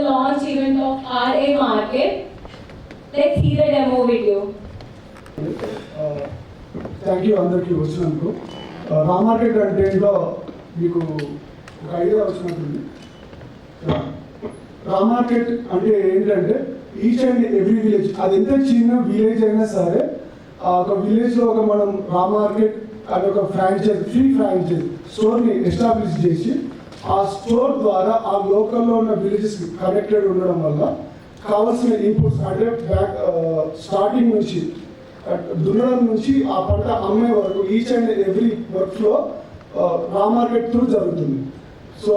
launch event of RA Market. Let's see the demo video. Thank you అందరికీ వచ్చినందుకు. రా market అంటే ఏంటో మీకు ఒక ఐడియా వచ్చినట్టుంది. రా మార్కెట్ అంటే ఏంటంటే ఈచ్ అండ్ ఎవ్రీ విలేజ్, అది ఎంత చిన్న విలేజ్ అయినా సరే ఒక విలేజ్లో ఒక మనం రా మార్కెట్ అది ఒక ఫ్రాంచైజ్, ఫ్రీ ఫ్రాంచైజ్ స్టోర్ని ఎస్టాబ్లిష్ చేసి ఆ స్టోర్ ద్వారా ఆ లోకల్లో ఉన్న విలేజెస్కి కనెక్టెడ్ ఉండడం వల్ల కావాల్సిన ఇన్పుట్స్ అంటే స్టార్టింగ్ నుంచి దున్నడం నుంచి ఆ పంట అమ్మే వరకు ఈచ్ అండ్ ఎవ్రీ వర్క్లో రా మార్కెట్ త్రూ జరుగుతుంది. సో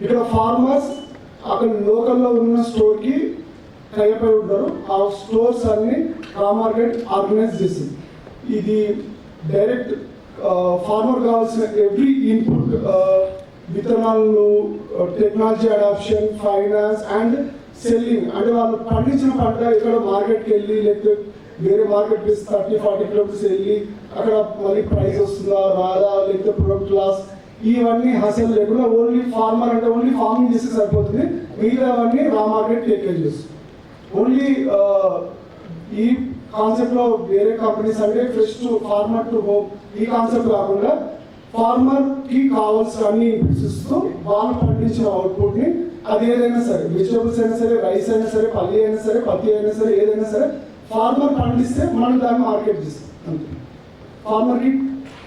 ఇక్కడ ఫార్మర్స్ అక్కడ లోకల్లో ఉన్న స్టోర్కి టైప్ అయి ఉంటారు. ఆ స్టోర్స్ అన్ని రా మార్కెట్ ఆర్గనైజ్ చేస్తుంది. ఇది డైరెక్ట్ ఫార్మర్ కావాల్సిన ఎవ్రీ ఇన్పుట్, విత్తనాలు, technology adoption, finance and selling, అంటే వాళ్ళు పండించిన పంట ఇక్కడ మార్కెట్కి వెళ్ళి లేకపోతే వేరే మార్కెట్ ప్లేస్ 30-40 కిలోమీటర్స్ వెళ్ళి అక్కడ మళ్ళీ ప్రైస్ వస్తుందా రాదా లేకపోతే ప్రొడక్ట్ లాస్, ఇవన్నీ హసలు లేకుండా ఓన్లీ ఫార్మర్ అంటే ఓన్లీ ఫార్మింగ్ చేస్తే సరిపోతుంది. మిగతావన్నీ రా మార్కెట్ టేక్ కేర్ చేస్తుంది. ఓన్లీ ఈ కాన్సెప్ట్లో వేరే కంపెనీస్ అంటే fresh to farmer to home ఈ కాన్సెప్ట్ కాకుండా ఫార్మర్కి కావాల్సిన అన్ని ఇన్పుట్స్ ఇస్తూ వాళ్ళు పండించిన అవుట్పుట్ని, అది ఏదైనా సరే వెజిటబుల్స్ అయినా సరే, రైస్ అయినా సరే, పల్లి అయినా సరే, పత్తి అయినా సరే, ఏదైనా సరే ఫార్మర్ పండిస్తే మనం దాన్ని మార్కెట్ చేస్తాం. అంతే. ఫార్మర్కి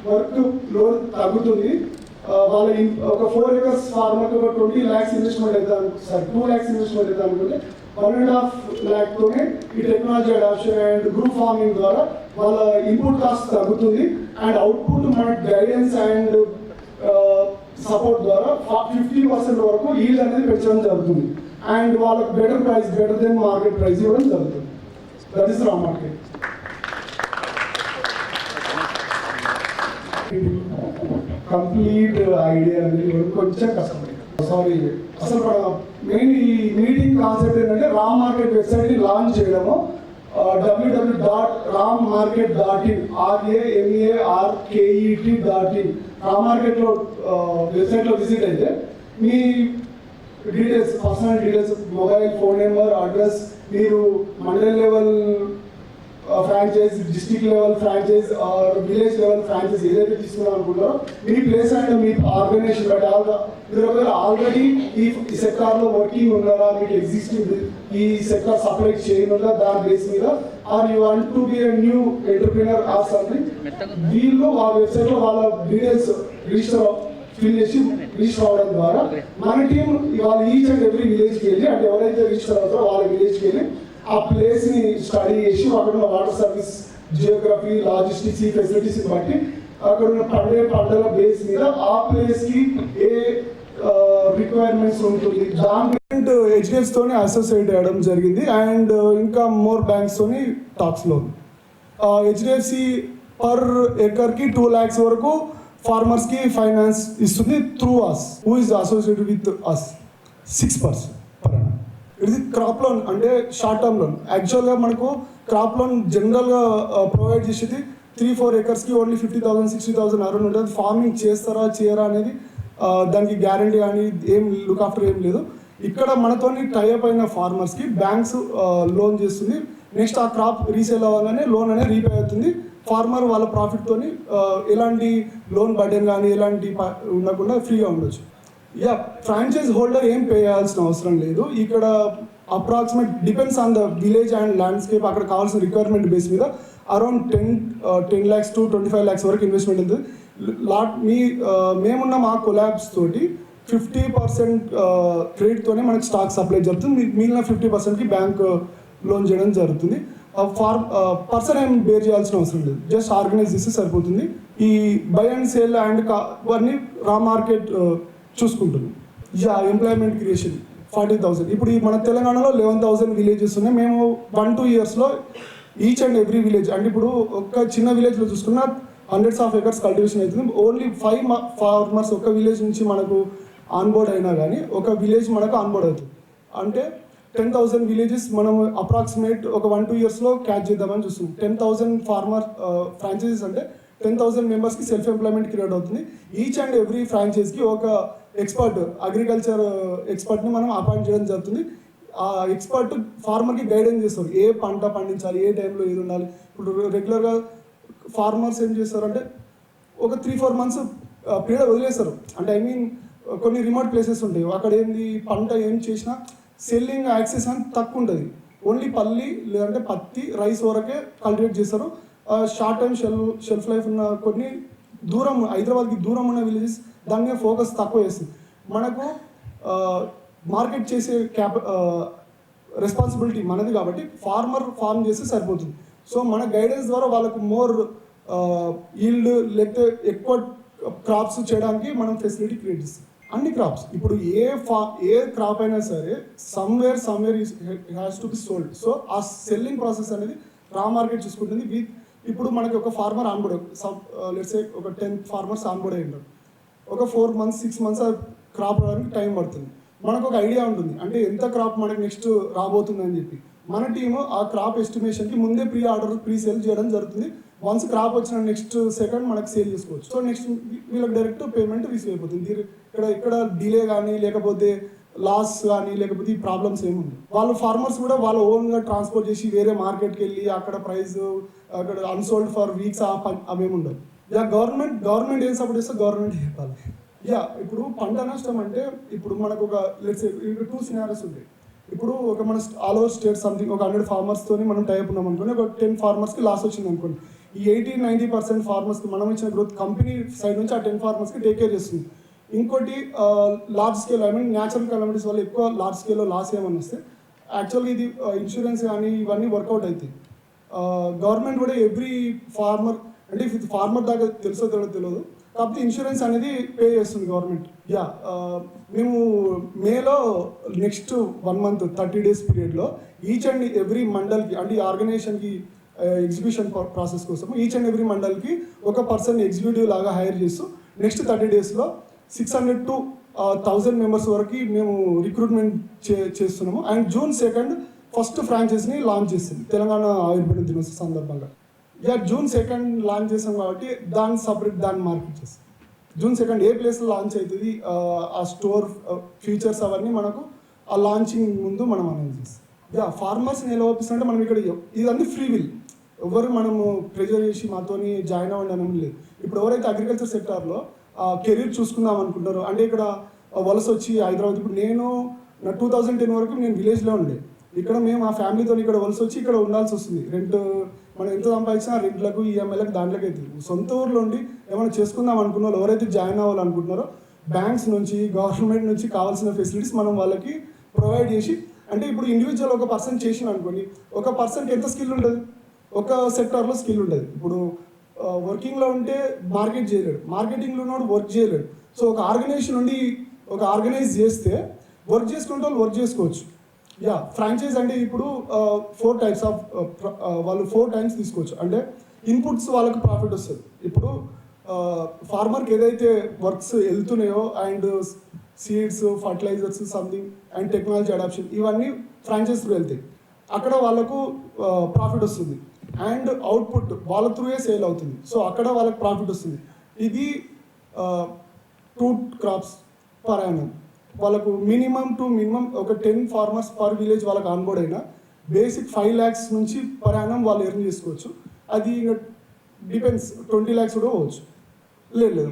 వర్క్ లోడ్ తగ్గుతుంది. వాళ్ళ ఒక 4 acres ఫార్మర్కి ఒక 20 lakhs ఇన్వెస్ట్మెంట్ అవుతాం, సార్ 2 lakhs ఇన్వెస్ట్మెంట్ అవుతాం అనుకుంటే 1.5 lakhtతోనే ఈ technology adoption and group farming ద్వారా వాళ్ళ ఇన్పుట్ కాస్ట్ తగ్గుతుంది. అండ్ అవుట్పుట్ మన గైడెన్స్ అండ్ సపోర్ట్ ద్వారా 50% వరకు ఈల్డ్ అనేది పెంచడం జరుగుతుంది. అండ్ వాళ్ళకి better price, better than market price ఇవ్వడం జరుగుతుంది. That is raw market. Complete idea అనేది కొంచెం కష్టపడి, సారీ అసలు మెయిన్ ఈ మీటింగ్ కాన్సెప్ట్ ఏంటంటే రా మార్కెట్ వెబ్సైట్ని లాంచ్ చేయడము. www.rammarket.in RAMARKET.in రా మార్కెట్లో వెబ్సైట్లో విజిట్ అయితే మీ details, personal details, mobile, phone number, address, మీరు mandal level franchise, district level franchise or village level franchise ఏదైతే తీసుకున్నాం అనుకుంటారో మీ ప్లేస్ అండ్ మీ ఆర్గనైజేషన్ బట్టి మీరు ఒకవేళ ఆల్రెడీ ఈ సెక్టార్లో వర్కింగ్ ఉన్నారా, మీకు ఎగ్జిస్టింగ్ ఈ సెక్టార్ సప్లై చేయనుందా దాని బేస్ మీద, are you want to be a new entrepreneur or something, వీళ్ళు వాళ్ళ వెబ్సైట్లో వాళ్ళ డీటెయిల్స్ రిజిస్టర్ ఫిల్ చేసి రిజిస్టర్ అవ్వడం ద్వారా మన టీం వాళ్ళ ఈచ్ అండ్ ఎవ్రీ విలేజ్కి వెళ్ళి, అంటే ఎవరైతే రిజిస్టర్ అవుతారో వాళ్ళ విలేజ్కి వెళ్ళి ఆ ప్లేస్ని స్టడీ చేసి అక్కడ ఉన్న వాటర్ సర్వీస్, జియోగ్రఫీ, లాజిస్టిక్స్, ఈ ఫెసిలిటీస్ బట్టి అక్కడ ఉన్న పంటల బేస్ మీద ఆ ప్లేస్కి ఏ రిక్వైర్మెంట్స్ ఉంటుంది దాని హెచ్డిఎఫ్స్ తోని అసోసియేట్ అవ్వడం జరిగింది. అండ్ ఇంకా మోర్ బ్యాంక్స్ తోని టాక్స్లో ఉంది. హెచ్డిఎఫ్సి పర్ ఎకర్కి 2 lakhs వరకు ఫార్మర్స్కి ఫైనాన్స్ ఇస్తుంది through us, who is associated with us 6% per annum. ఇది క్రాప్ లోన్ అంటే షార్ట్ టర్మ్ లోన్. యాక్చువల్గా మనకు క్రాప్ లోన్ జనరల్గా ప్రొవైడ్ చేసేది 3-4 acresకి ఓన్లీ 50,000 60,000 అరౌండ్ ఉంటుంది. ఫార్మింగ్ చేస్తారా చేయరా అనేది దానికి గ్యారంటీ కానీ ఏం లుక్ ఆఫ్టర్ ఏం లేదు. ఇక్కడ మనతోని టైఅప్ అయిన ఫార్మర్స్కి బ్యాంక్స్ లోన్ చేస్తుంది. నెక్స్ట్ ఆ క్రాప్ రీసేల్ అవ్వగానే లోన్ అనేది రీపే అవుతుంది. ఫార్మర్ వాళ్ళ ప్రాఫిట్తోని ఎలాంటి లోన్ బర్డెన్ కానీ ఎలాంటి ఉండకుండా ఫ్రీగా ఉండొచ్చు. ఫ్రాంచైజ్ హోల్డర్ ఏం పే చేయాల్సిన అవసరం లేదు. ఇక్కడ approximate depends on the village and landscape, అక్కడ కావాల్సిన రిక్వైర్మెంట్ బేస్ మీద అరౌండ్ 10 lakhs to 25 lakhs వరకు ఇన్వెస్ట్మెంట్ ఉంటుంది. మేమున్న మా కొలాబ్స్ తోటి 50% క్రెడిట్తోనే మనకి స్టాక్ సప్లై జరుగుతుంది. మిగిలిన 50%కి బ్యాంక్ లోన్ చేయడం జరుగుతుంది. పర్సన్ ఏం బేర్ చేయాల్సిన అవసరం లేదు, జస్ట్ ఆర్గనైజ్ చేస్తే సరిపోతుంది. ఈ బై అండ్ సేల్ అండ్ అవన్నీ రా మార్కెట్ చూసుకుంటుంది. Employment creation 40,000. ఇప్పుడు మన తెలంగాణలో 11,000 విలేజెస్ ఉన్నాయి. మేము 1-2 yearsలో ఈచ్ అండ్ ఎవ్రీ విలేజ్, అంటే ఇప్పుడు ఒక చిన్న విలేజ్లో చూసుకున్న hundreds of acres కల్టివేషన్ అవుతుంది. ఓన్లీ 5 farmers ఒక విలేజ్ నుంచి మనకు ఆన్బోర్డ్ అయినా కానీ ఒక విలేజ్ మనకు ఆన్బోర్డ్ అవుతుంది. అంటే 10,000 విలేజెస్ మనం అప్రాక్సిమేట్ ఒక 1-2 yearsలో క్యాచ్ చేద్దామని చూస్తున్నాం. 10,000 ఫార్మర్ ఫ్రాంచైజెస్ అంటే 10,000 మెంబర్స్కి సెల్ఫ్ ఎంప్లాయ్మెంట్ క్రియేట్ అవుతుంది. ఈచ్ అండ్ ఎవ్రీ ఫ్రాంచైజ్కి ఒక ఎక్స్పర్ట్, అగ్రికల్చర్ ఎక్స్పర్ట్ని మనం అపాయింట్ చేయడం జరుగుతుంది. ఆ ఎక్స్పర్ట్ ఫార్మర్కి గైడెన్స్ చేస్తారు, ఏ పంట పండించాలి, ఏ టైంలో ఏది ఉండాలి. ఇప్పుడు రెగ్యులర్గా ఫార్మర్స్ ఏం చేస్తారంటే ఒక 3-4 మంత్స్ పీరియడ్ వదిలేస్తారు. అంటే ఐ మీన్ కొన్ని రిమోట్ ప్లేసెస్ ఉంటాయి, అక్కడ ఏంది పంట ఏం చేసినా సెల్లింగ్ యాక్సెస్ అని తక్కువ ఉంటుంది. ఓన్లీ పల్లి లేదంటే పత్తి, రైస్ వరకే కల్టివేట్ చేస్తారు. షార్ట్ టైం షెల్ఫ్ లైఫ్ ఉన్న కొన్ని దూరం, హైదరాబాద్కి దూరం ఉన్న విలేజెస్ దాని మీద ఫోకస్ తక్కువ చేస్తుంది. మనకు మార్కెట్ చేసే రెస్పాన్సిబిలిటీ మనది కాబట్టి ఫార్మ్ చేస్తే సరిపోతుంది. సో మన గైడెన్స్ ద్వారా వాళ్ళకు మోర్ ఈల్డ్ లేకపోతే ఎక్కువ క్రాప్స్ చేయడానికి మనం ఫెసిలిటీ క్రియేట్ చేస్తాం. అన్ని క్రాప్స్ ఇప్పుడు ఏ క్రాప్ అయినా సరే somewhere has to be sold. So ఆ సెల్లింగ్ ప్రాసెస్ అనేది రా మార్కెట్ చూసుకుంటుంది. ఇప్పుడు మనకి ఒక ఫార్మర్ ఆన్బోర్డ్, లెట్స్ సే ఒక 10 ఫార్మర్స్ ఆన్బోర్డ్ అయి ఉంటారు. ఒక 4 months 6 months క్రాప్ రావడానికి టైం పడుతుంది. మనకు ఒక ఐడియా ఉంటుంది, అంటే ఎంత క్రాప్ మనకి నెక్స్ట్ రాబోతుంది అని చెప్పి. మన టీము ఆ క్రాప్ ఎస్టిమేషన్కి ముందే ప్రీ సేల్ చేయడం జరుగుతుంది. వన్స్ క్రాప్ వచ్చిన నెక్స్ట్ సెకండ్ మనకి సేల్ చేసుకోవచ్చు. సో నెక్స్ట్ వీళ్ళకి డైరెక్ట్ పేమెంట్ రిసీవ్ అయిపోతుంది. ఇక్కడ డిలే కానీ లేకపోతే లాస్ కానీ లేకపోతే ఈ ప్రాబ్లమ్స్ ఏముంది. వాళ్ళు ఫార్మర్స్ కూడా వాళ్ళ ఓన్గా ట్రాన్స్పోర్ట్ చేసి వేరే మార్కెట్కి వెళ్ళి అక్కడ ప్రైస్ అక్కడ అన్సోల్డ్ ఫర్ వీక్స్ అవేమి ఉండదు. గవర్నమెంట్ ఏం సపోర్ట్ చేస్తే గవర్నమెంట్ చెప్పాలి. ఇప్పుడు పంట నష్టం అంటే ఇప్పుడు మనకు ఒక లెట్స్ ఇక్కడ 2 scenarios ఉంటాయి. ఇప్పుడు ఒక మన ఆల్ ఓవర్ స్టేట్ సంథింగ్ ఒక 100 farmers మనం టైప్ ఉన్నాం అనుకోండి, ఒక 10 farmersకి లాస్ వచ్చింది అనుకోండి. ఈ 80-90% ఫార్మర్స్కి మనం ఇచ్చిన గ్రోత్ కంపెనీ సైడ్ నుంచి ఆ 10 farmersకి టేక్ కేర్ చేస్తుంది. ఇంకోటి large scale I mean natural calamities వల్ల ఎక్కువ లార్జ్ స్కేల్లో లాస్ ఏమని వస్తే యాక్చువల్గా ఇది ఇన్సూరెన్స్ కానీ ఇవన్నీ వర్కౌట్ అవుతాయి. గవర్నమెంట్ కూడా ఎవ్రీ ఫార్మర్, అంటే ఫార్మర్ దాకా తెలుసో తెలియదు, కాకపోతే ఇన్సూరెన్స్ అనేది పే చేస్తుంది గవర్నమెంట్. మేము మేలో నెక్స్ట్ 1 month 30 days పీరియడ్లో ఈచ్ అండ్ ఎవ్రీ మండల్కి, అంటే ఈ ఆర్గనైజేషన్కి ఎగ్జిక్యూషన్ ప్రాసెస్ కోసం ఈచ్ అండ్ ఎవ్రీ మండల్కి ఒక పర్సన్ ఎగ్జిక్యూటివ్ లాగా హైర్ చేస్తూ నెక్స్ట్ 30 daysలో 600 to 1000 members వరకు మేము రిక్రూట్మెంట్ చేస్తున్నాము. అండ్ June 2nd ఫస్ట్ ఫ్రాంచైజీని లాంచ్ చేస్తుంది తెలంగాణ ఆయుర్వేద దినోత్సవం సందర్భంగా. June 2nd లాంచ్ చేసాం కాబట్టి దాన్ని సపరేట్ దాన్ని మార్కెట్ చేస్తాం. June 2nd ఏ ప్లేస్లో లాంచ్ అవుతుంది, ఆ స్టోర్ ఫీచర్స్ అవన్నీ మనకు ఆ లాంచింగ్ ముందు మనం అనౌన్స్ చేస్తాం. ఫార్మర్స్ని ఎలా ఒప్పిస్తుంటే మనం ఇక్కడ ఇదన్నీ ఫ్రీ విల్, ఎవరు మనము ప్రెజర్ చేసి మాతోని జాయిన్ అవ్వండి అని లేదు. ఇప్పుడు ఎవరైతే అగ్రికల్చర్ సెక్టార్లో కెరీర్ చూసుకుందాం అనుకుంటారో, అంటే ఇక్కడ వలస వచ్చి హైదరాబాద్, ఇప్పుడు నా 2010 వరకు నేను విలేజ్లో ఉండే, ఇక్కడ మేము ఆ ఫ్యామిలీతో ఇక్కడ వలస వచ్చి ఇక్కడ ఉండాల్సి వస్తుంది. రెంట్ మనం ఎంత సంపాదించినా రెంట్లకు ఈఎంఐలకు దాంట్లోకి అవుతుంది. సొంత ఊర్లో ఉండి ఏమైనా చేసుకుందాం అనుకున్న వాళ్ళు ఎవరైతే జాయిన్ అవ్వాలనుకుంటున్నారో బ్యాంక్స్ నుంచి గవర్నమెంట్ నుంచి కావాల్సిన ఫెసిలిటీస్ మనం వాళ్ళకి ప్రొవైడ్ చేసి, అంటే ఇప్పుడు ఇండివిజువల్ ఒక పర్సన్ చేసిన అనుకోండి, ఒక పర్సన్కి ఎంత స్కిల్ ఉంటుంది, ఒక సెక్టార్లో స్కిల్ ఉంటుంది. ఇప్పుడు వర్కింగ్లో ఉంటే మార్కెట్ చేయలేడు, మార్కెటింగ్లో ఉన్నవాడు వర్క్ చేయలేడు. సో ఒక ఆర్గనైజేషన్ నుండి ఒక ఆర్గనైజ్ చేస్తే వర్క్ చేసుకుంటే వాళ్ళు వర్క్ చేసుకోవచ్చు. ఫ్రాంచైజ్ అంటే ఇప్పుడు 4 types ఆఫ్ వాళ్ళు 4 times తీసుకోవచ్చు. అంటే ఇన్పుట్స్ వాళ్ళకి ప్రాఫిట్ వస్తుంది. ఇప్పుడు ఫార్మర్కి ఏదైతే వర్క్స్ వెళ్తున్నాయో and seeds, fertilisers something and technology adoption ఇవన్నీ ఫ్రాంచైజ్ త్రూ వెళ్తాయి, అక్కడ వాళ్ళకు ప్రాఫిట్ వస్తుంది. అండ్ అవుట్పుట్ వాళ్ళ త్రూయే సేల్ అవుతుంది, సో అక్కడ వాళ్ళకి ప్రాఫిట్ వస్తుంది. ఇది 2 crops పర్ యానం. వాళ్ళకు మినిమం ఒక 10 farmers పర్ విలేజ్ వాళ్ళకి ఆన్బోర్డ్ అయినా బేసిక్ 5 lakhs నుంచి పర్ యానం వాళ్ళు ఎర్న్ చేసుకోవచ్చు. అది డిపెండ్స్, 20 lakhs కూడా పోవచ్చు. లేదు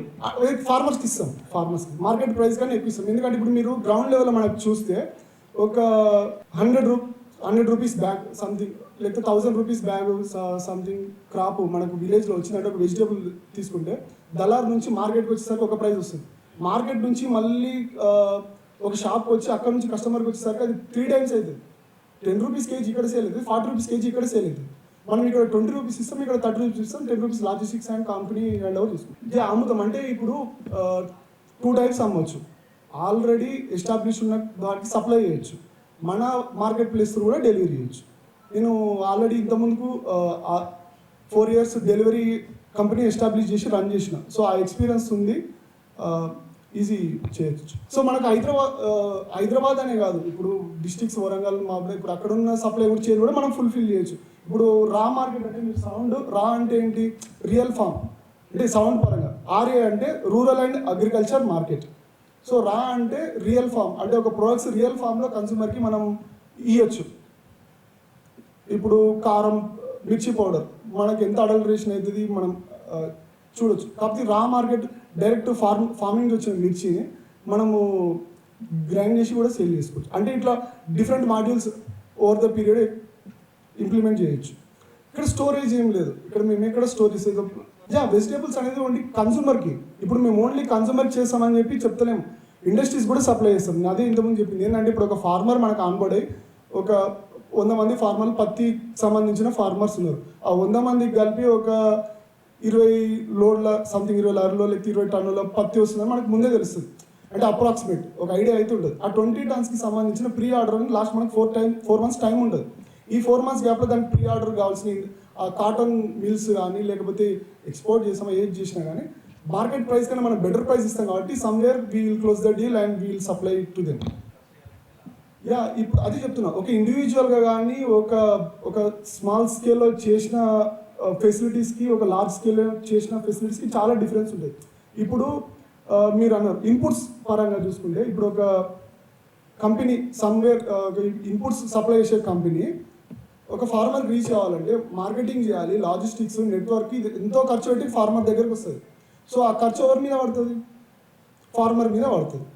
ఫార్మర్స్కి ఇస్తాం, ఫార్మర్స్కి మార్కెట్ ప్రైస్ కానీ ఎక్కువ ఇస్తాం. ఎందుకంటే ఇప్పుడు మీరు గ్రౌండ్ లెవెల్లో మనకు చూస్తే ఒక 100 rupees బ్యాగ్ సంథింగ్, లేకపోతే 1000 rupees బ్యాగ్ సంథింగ్ క్రాప్ మనకు విలేజ్లో వచ్చినట్టు ఒక వెజిటేబుల్ తీసుకుంటే దళార్ నుంచి మార్కెట్కి వచ్చేసరికి ఒక ప్రైస్ వస్తుంది. మార్కెట్ నుంచి మళ్ళీ ఒక షాప్కి వచ్చి అక్కడ నుంచి కస్టమర్కి వచ్చేసరికి అది 3 times అవుతుంది. 10 rupees kg ఇక్కడ సేల్ అవుతుంది, 40 rupees kg ఇక్కడ సేల్ అవుతుంది. మనం ఇక్కడ 20 rupees ఇస్తాం, ఇక్కడ 30 rupees ఇస్తాం, 10 rupees logistics and company hand over తీసుకుంటాం. ఇది అమ్ముతాం. అంటే ఇప్పుడు 2 types అమ్మవచ్చు. ఆల్రెడీ ఎస్టాబ్లిష్ ఉన్న దానికి సప్లై చేయొచ్చు, మన మార్కెట్ ప్లేస్ కూడా డెలివరీ చేయొచ్చు. నేను ఆల్రెడీ ఇంతకుముందుకు 4 years డెలివరీ కంపెనీ ఎస్టాబ్లిష్ చేసి రన్ చేసిన, సో ఆ ఎక్స్పీరియన్స్ ఉంది, ఈజీ చేయొచ్చు. సో మనకు హైదరాబాద్ అనే కాదు, ఇప్పుడు డిస్ట్రిక్ట్స్ వరంగల్, మాబూద్, ఇప్పుడు అక్కడ ఉన్న సప్లై కూడా చేయడం కూడా మనం ఫుల్ఫిల్ చేయొచ్చు. ఇప్పుడు రా మార్కెట్ అంటే మీరు సౌండ్ రా అంటే ఏంటి, రియల్ ఫామ్ అంటే సౌండ్ పరంగా, ఆర్ఏ అంటే rural and agriculture market. So రా అంటే రియల్ ఫామ్, అంటే ఒక ప్రోడక్ట్స్ రియల్ ఫామ్లో కన్స్యూమర్కి మనం ఇవ్వచ్చు. ఇప్పుడు కారం, మిర్చి పౌడర్ మనకి ఎంత అడల్టరేషన్ అవుతుంది మనం చూడొచ్చు. కాకపోతే రా మార్కెట్ డైరెక్ట్ ఫార్మింగ్ వచ్చిన మిర్చిని మనము గ్రైండ్ చేసి కూడా సేల్ చేసుకోవచ్చు. అంటే ఇట్లా different modules over the period implement చేయొచ్చు. ఇక్కడ స్టోరేజ్ ఏం లేదు, ఇక్కడ మేము ఎక్కడ స్టోర్ చేసేది వెజిటేబుల్స్ అనేది ఓన్లీ కన్సూమర్కి. ఇప్పుడు మేము ఓన్లీ కన్సూమర్ చేస్తామని చెప్పి చెప్తలేము, ఇండస్ట్రీస్ కూడా సప్లై చేస్తాం. అదే ఇంతకుముందు చెప్పింది ఏంటంటే ఇప్పుడు ఒక ఫార్మర్ మనకు ఆన్బోర్డ్ అయ్యి ఒక 100 మంది ఫార్మర్లు పత్తి సంబంధించిన ఫార్మర్స్ ఉన్నారు. ఆ 100 మందికి కలిపి ఒక 20 లోడ్ల సంథింగ్ 20 లారీలో లేకపోతే 20 టన్నుల పత్తి వస్తుందని మనకు ముందే తెలుస్తుంది. అంటే అప్రాక్సిమేట్ ఒక ఐడియా అయితే ఉంటుంది. ఆ 20 టన్స్కి సంబంధించిన ప్రీ ఆర్డర్ అని లాస్ట్ మనకు 4 months టైం ఉంటుంది. ఈ 4 months గ్యాప్లో దానికి ప్రీ ఆర్డర్ కావాల్సిన ఆ కాటన్ మిల్స్ కానీ లేకపోతే ఎక్స్పోర్ట్ చేసామా ఏది చేసినా కానీ మార్కెట్ ప్రైస్ కన్నా మనం బెటర్ ప్రైస్ ఇస్తాం కాబట్టి somewhere we will close the deal and we will supply to them. ఇప్పుడు అది చెప్తున్నా, ఒక ఇండివిజువల్గా కానీ ఒక స్మాల్ స్కేల్లో చేసిన ఫెసిలిటీస్కి ఒక లార్జ్ స్కేల్లో చేసిన ఫెసిలిటీస్కి చాలా డిఫరెన్స్ ఉంటుంది. ఇప్పుడు మీరు అన్నారు ఇన్పుట్స్ పరంగా చూసుకుంటే, ఇప్పుడు ఒక కంపెనీ సమ్వేర్ ఇన్పుట్స్ సప్లై చేసే కంపెనీ ఒక ఫార్మర్కి రీచ్ అవ్వాలంటే మార్కెటింగ్ చేయాలి, లాజిస్టిక్స్, నెట్వర్క్, ఇది ఎంతో ఖర్చు పెట్టి ఫార్మర్ దగ్గరికి వస్తుంది. సో ఆ ఖర్చు ఎవరి మీద పడుతుంది? ఫార్మర్ మీద పడుతుంది.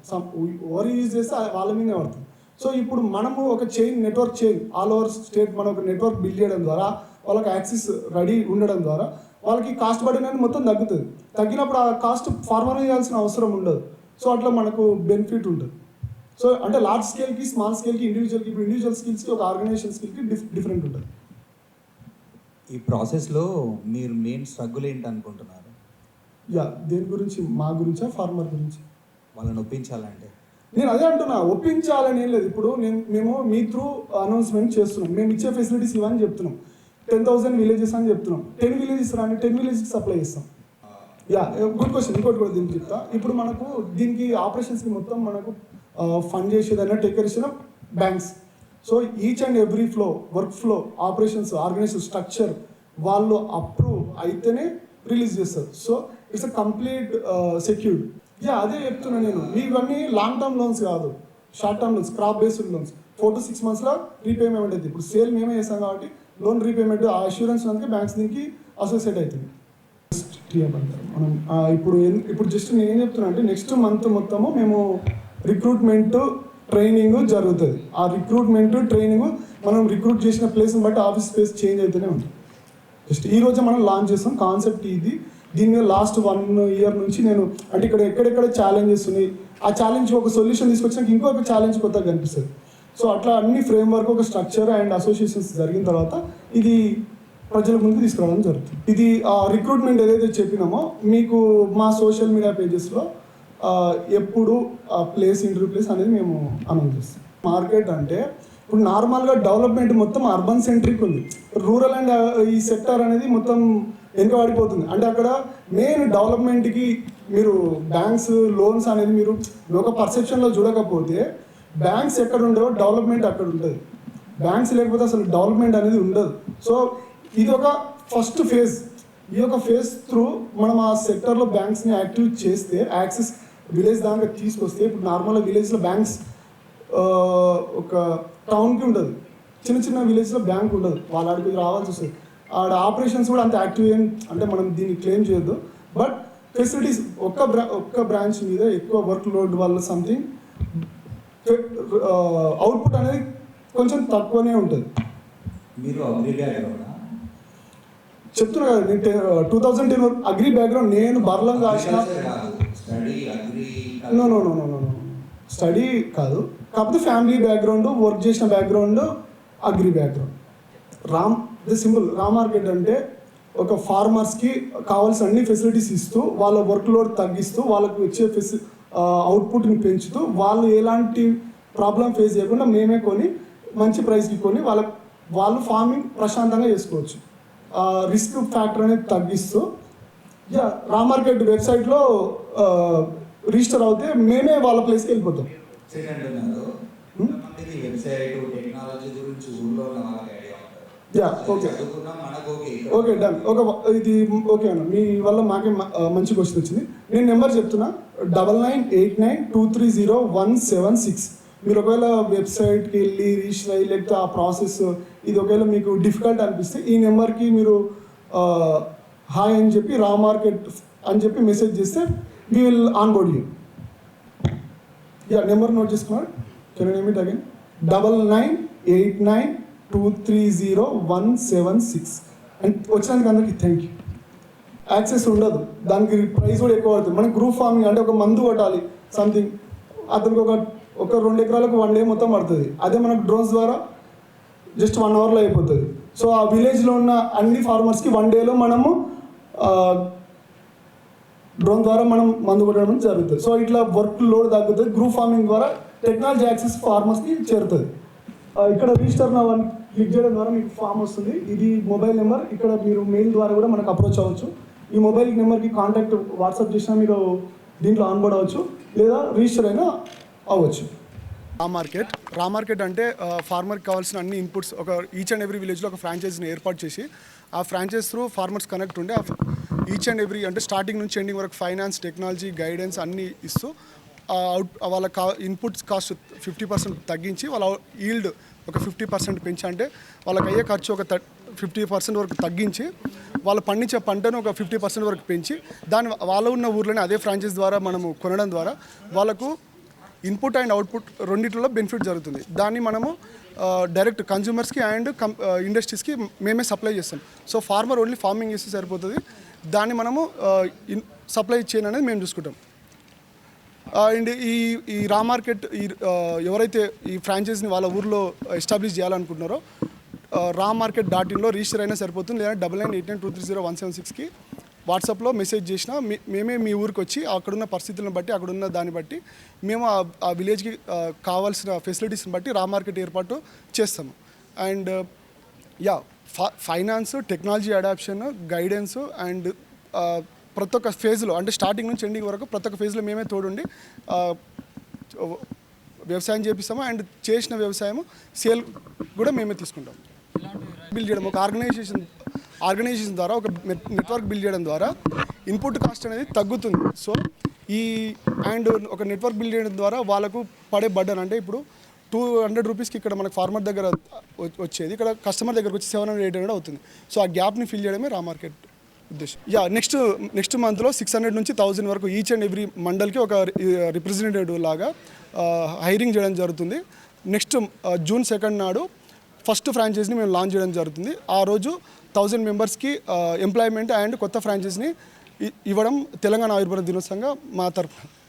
ఎవరు యూజ్ చేస్తే వాళ్ళ మీదే పడుతుంది. సో ఇప్పుడు మనము ఒక network chain all over state మనం ఒక నెట్వర్క్ బిల్డ్ చేయడం ద్వారా వాళ్ళకి యాక్సెస్ రెడీ ఉండడం ద్వారా వాళ్ళకి కాస్ట్ బర్డెన్ అనేది మొత్తం తగ్గుతుంది. తగ్గినప్పుడు ఆ కాస్ట్ ఫార్మర్ చేయాల్సిన అవసరం ఉండదు. సో అట్లా మనకు బెనిఫిట్ ఉంటుంది. సో అంటే లార్జ్ స్కేల్కి, స్మాల్ స్కేల్కి, ఇండివిజువల్కి, ఇప్పుడు ఇండివిజువల్ స్కిల్స్కి ఒక ఆర్గనైజేషన్ స్కిల్కి డిఫరెంట్ ఉంటుంది. ఈ ప్రాసెస్లో మీరు మెయిన్ స్ట్రగుల్ ఏంటి అనుకుంటున్నారు? దేని గురించి? మా గురించా, ఫార్మర్ గురించి? వాళ్ళని ఒప్పించాలంటే నేను అదే అంటున్నా, ఒప్పించాలని ఏం లేదు. ఇప్పుడు మేము మీ త్రూ అనౌన్స్మెంట్ చేస్తున్నాం, మేము ఇచ్చే ఫెసిలిటీస్ ఇవని చెప్తున్నాం. 10,000 విలేజెస్ అని చెప్తున్నాం. 10 విలేజెస్ రాని 10 విలేజెస్కి సప్లై చేస్తాం. Good question. ఇంకోటి కూడా దీనికి చెప్తా. ఇప్పుడు మనకు దీనికి ఆపరేషన్స్కి మొత్తం మనకు ఫండ్ చేసేదన్నా టేక్ కేర్ చేసిన banks. So each and every work flow, operations, organisation structure వాళ్ళు అప్రూవ్ అయితేనే రిలీజ్ చేస్తారు. So it's a complete secured. అదే చెప్తున్నా నేను. ఇవన్నీ లాంగ్ టర్మ్ లోన్స్ కాదు, short term loans, crop based loans. 4 to 6 monthsలో రీపేమెంట్ అవుతుంది. ఇప్పుడు సేల్ మేమే చేస్తాం కాబట్టి లోన్ రీపేమెంట్ ఆ అష్యూరెన్స్ అందుకే బ్యాంక్స్ దీనికి అసోసియేట్ అవుతుంది. మనం ఇప్పుడు జస్ట్ నేను ఏం చెప్తున్నా అంటే నెక్స్ట్ మంత్ మొత్తము మేము రిక్రూట్మెంట్ ట్రైనింగ్ జరుగుతుంది. ఆ రిక్రూట్మెంట్ ట్రైనింగ్ మనం రిక్రూట్ చేసిన ప్లేస్ని బట్టి ఆఫీస్ స్పేస్ చేంజ్ అయితేనే ఉంటుంది. జస్ట్ ఈ రోజే మనం లాంచ్ చేస్తాం. కాన్సెప్ట్ ఇది. దీని మీద లాస్ట్ 1 year నుంచి నేను అంటే ఇక్కడ ఎక్కడెక్కడ ఛాలెంజెస్ ఉన్నాయి, ఆ ఛాలెంజ్ ఒక సొల్యూషన్ తీసుకొచ్చినాక ఇంకొక ఛాలెంజ్ కొత్తగా కనిపిస్తుంది. సో అట్లా అన్ని ఫ్రేమ్వర్క్, ఒక స్ట్రక్చర్ అండ్ అసోసియేషన్స్ జరిగిన తర్వాత ఇది ప్రజల ముందుకు తీసుకురావడం జరుగుతుంది. ఇది రిక్రూట్మెంట్ ఏదైతే చెప్పినామో మీకు మా సోషల్ మీడియా పేజెస్లో ఎప్పుడు ఇంటర్వ్యూ ప్లేస్ అనేది మేము అనౌన్స్ చేస్తాం. మార్కెట్ అంటే ఇప్పుడు నార్మల్గా డెవలప్మెంట్ మొత్తం అర్బన్ సెంట్రిక్ ఉంది. రూరల్ అండ్ ఈ సెక్టర్ అనేది మొత్తం వెనుకబడిపోతుంది. అంటే అక్కడ మెయిన్ డెవలప్మెంట్కి మీరు బ్యాంక్స్, లోన్స్ అనేది మీరు ఒక పర్సెప్షన్లో చూడకపోతే బ్యాంక్స్ ఎక్కడ ఉండవో డెవలప్మెంట్ అక్కడ ఉంటుంది. బ్యాంక్స్ లేకపోతే అసలు డెవలప్మెంట్ అనేది ఉండదు. సో ఇది ఒక ఫస్ట్ ఫేజ్. ఈ యొక్క ఫేజ్ త్రూ మనం ఆ సెక్టర్లో బ్యాంక్స్ని యాక్టివ్ చేస్తే, యాక్సెస్ విలేజ్ దాకా తీసుకొస్తే, ఇప్పుడు నార్మల్గా విలేజ్లో బ్యాంక్స్ ఒక టౌన్కి ఉంటుంది, చిన్న చిన్న విలేజ్లో బ్యాంక్ ఉండదు, వాళ్ళ ఆడికి రావాల్సి వస్తుంది. ఆడ ఆపరేషన్స్ కూడా అంత యాక్టివ్ అంటే మనం దీన్ని క్లెయిమ్ చేయొద్దు. బట్ ఫెసిలిటీస్ ఒక్క బ్రాంచ్ మీద ఎక్కువ వర్క్ లోడ్ వల్ల సంథింగ్ అవుట్పుట్ అనేది కొంచెం తక్కువనే ఉంటుంది. మీరు అగ్రి బ్యాక్గ్రౌండ్ చెప్తున్నా కదా, నేను 2010 అగ్రి బ్యాక్గ్రౌండ్. నేను బర్లం కాసిన స్టడీ కాదు, కాకపోతే ఫ్యామిలీ బ్యాక్గ్రౌండ్, వర్క్ చేసిన బ్యాక్గ్రౌండ్ అగ్రి బ్యాక్గ్రౌండ్. సింపుల్ రా మార్కెట్ అంటే ఒక ఫార్మర్స్కి కావాల్సిన అన్ని ఫెసిలిటీస్ ఇస్తూ, వాళ్ళ వర్క్ లోడ్ తగ్గిస్తూ, వాళ్ళకి వచ్చే అవుట్పుట్ని పెంచుతూ, వాళ్ళు ఎలాంటి ప్రాబ్లం ఫేస్ చేయకుండా మేమే కొని మంచి ప్రైస్కి కొని వాళ్ళు ఫార్మింగ్ ప్రశాంతంగా చేసుకోవచ్చు. రిస్క్ ఫ్యాక్టర్ అనేది తగ్గిస్తూ రా మార్కెట్ వెబ్సైట్లో రిజిస్టర్ అవుతే మేమే వాళ్ళ ప్లేస్కి వెళ్ళిపోతాం. Okay done. ఇది ఓకే అన్న, మీ వల్ల మాకే మంచి క్వశ్చన్ వచ్చింది. నేను నెంబర్ చెప్తున్నా, 9989230176. మీరు ఒకవేళ వెబ్సైట్కి వెళ్ళి రిజిస్టర్ అయ్యి లేకపోతే ఆ ప్రాసెస్ ఇది ఒకవేళ మీకు డిఫికల్ట్ అనిపిస్తే ఈ నెంబర్కి మీరు హాయ్ అని చెప్పి రా మార్కెట్ అని చెప్పి మెసేజ్ చేస్తే we will on board you. Yeah, number note చేసుకున్నారు. Can you name it again? 9989230176. And వచ్చినందుకు అందరికీ థ్యాంక్ యూ. యాక్సెస్ ఉండదు, దానికి ప్రైస్ కూడా ఎక్కువ పడుతుంది. మనకి గ్రూప్ ఫార్మింగ్ అంటే ఒక మందు కొట్టాలి సంథింగ్, అతనికి ఒక 2 ఎకరాలకు 1 డే మొత్తం పడుతుంది. అదే మనకు డ్రోన్స్ ద్వారా జస్ట్ 1 అవర్లో అయిపోతుంది. సో ఆ విలేజ్లో ఉన్న అన్ని ఫార్మర్స్కి 1 డేలో మనము డ్రోన్ ద్వారా మనం మందు కొట్టడం జరుగుతుంది. సో ఇట్లా వర్క్ లోడ్ తగ్గుతుంది. గ్రూప్ ఫార్మింగ్ ద్వారా టెక్నాలజీ యాక్సెస్ ఫార్మర్స్కి చేరుతుంది. ఇక్కడ రిజిస్టర్ నా వన్ క్లిక్ చేయడం ద్వారా మీకు ఫామ్ వస్తుంది. ఇది మొబైల్ నెంబర్. ఇక్కడ మీరు మెయిల్ ద్వారా కూడా మనకు అప్రోచ్ అవ్వచ్చు. ఈ మొబైల్ నెంబర్కి కాంటాక్ట్ వాట్సాప్ చేసినా మీరు దీంట్లో ఆన్బోర్డ్ అవ్వచ్చు, లేదా రిజిస్టర్ అయినా అవ్వచ్చు. రా మార్కెట్ అంటే ఫార్మర్కి కావాల్సిన అన్ని ఇన్పుట్స్ ఒక ఈచ్ అండ్ ఎవ్రీ విలేజ్లో ఒక ఫ్రాంచైజీని ఏర్పాటు చేసి ఆ ఫ్రాంచైజ్ త్రూ ఫార్మర్స్ కనెక్ట్ ఉండి ఈచ్ అండ్ ఎవ్రీ అంటే స్టార్టింగ్ నుంచి ఎండింగ్ వరకు ఫైనాన్స్, టెక్నాలజీ, గైడెన్స్ అన్నీ ఇస్తూ వాళ్ళ ఇన్పుట్స్ కాస్ట్ 50% తగ్గించి వాళ్ళ ఈల్డ్ ఒక 50% పెంచి, అంటే వాళ్ళకి అయ్యే ఖర్చు ఒక 50% వరకు తగ్గించి వాళ్ళు పండించే పంటను ఒక 50% వరకు పెంచి వాళ్ళ ఉన్న ఊర్లోనే అదే ఫ్రాంచైజ్ ద్వారా మనము కొనడం ద్వారా వాళ్ళకు ఇన్పుట్ అండ్ అవుట్పుట్ రెండిట్లో బెనిఫిట్ జరుగుతుంది. దాన్ని మనము డైరెక్ట్ కన్జ్యూమర్స్కి అండ్ ఇండస్ట్రీస్కి మేమే సప్లై చేస్తాం. సో ఫార్మర్ ఓన్లీ ఫార్మింగ్ చేస్తే సరిపోతుంది. దాన్ని మనము సప్లై చేయను అనేది మేము చూసుకుంటాం. అండ్ ఈ రా మార్కెట్ ఎవరైతే ఈ ఫ్రాంచైజీని వాళ్ళ ఊర్లో ఎస్టాబ్లిష్ చేయాలనుకుంటున్నారో ramarket.in రిజిస్టర్ అయినా సరిపోతుంది, లేదా 9989230176కి వాట్సాప్లో మెసేజ్ చేసినా మేమే మీ ఊరికి వచ్చి అక్కడున్న పరిస్థితులను బట్టి అక్కడున్న దాన్ని బట్టి మేము ఆ విలేజ్కి కావాల్సిన ఫెసిలిటీస్ని బట్టి రా మార్కెట్ ఏర్పాటు చేస్తాము. And finance, technology adoption, guidance and ప్రతి ఒక్క ఫేజ్లో అంటే స్టార్టింగ్ నుంచి ఎండింగ్ వరకు ప్రతి ఒక్క ఫేజ్లో మేమే తోడుండి వ్యవసాయం చేపిస్తాము. అండ్ చేసిన వ్యవసాయం సేల్ కూడా మేమే తీసుకుంటాం. బిల్డ్ చేయడం ఒక ఆర్గనైజేషన్ ద్వారా ఒక నెట్వర్క్ బిల్డ్ చేయడం ద్వారా ఇన్పుట్ కాస్ట్ అనేది తగ్గుతుంది. సో అండ్ ఒక నెట్వర్క్ బిల్డ్ చేయడం ద్వారా వాళ్ళకు పడే బర్డన్ అంటే ఇప్పుడు 200 రూపీస్కి ఇక్కడ మనకు ఫార్మర్ దగ్గర వచ్చేది ఇక్కడ కస్టమర్ దగ్గరకు వచ్చి 700-800 అవుతుంది. సో ఆ గ్యాప్ని ఫిల్ చేయడమే రా మార్కెట్ ఉద్దేశం. నెక్స్ట్ మంత్లో 600 నుంచి 1000 వరకు ఈచ్ అండ్ ఎవ్రీ మండల్కి ఒక రిప్రజెంటేటివ్ లాగా హైరింగ్ చేయడం జరుగుతుంది. నెక్స్ట్ June 2 నాడు ఫస్ట్ ఫ్రాంచైజీని మేము లాంచ్ చేయడం జరుగుతుంది. ఆ రోజు 1000 మెంబర్స్కి ఎంప్లాయ్మెంట్ అండ్ కొత్త ఫ్రాంచైజీని ఇవ్వడం తెలంగాణ ఆవిర్భావ దినోత్సవంగా మా తరఫున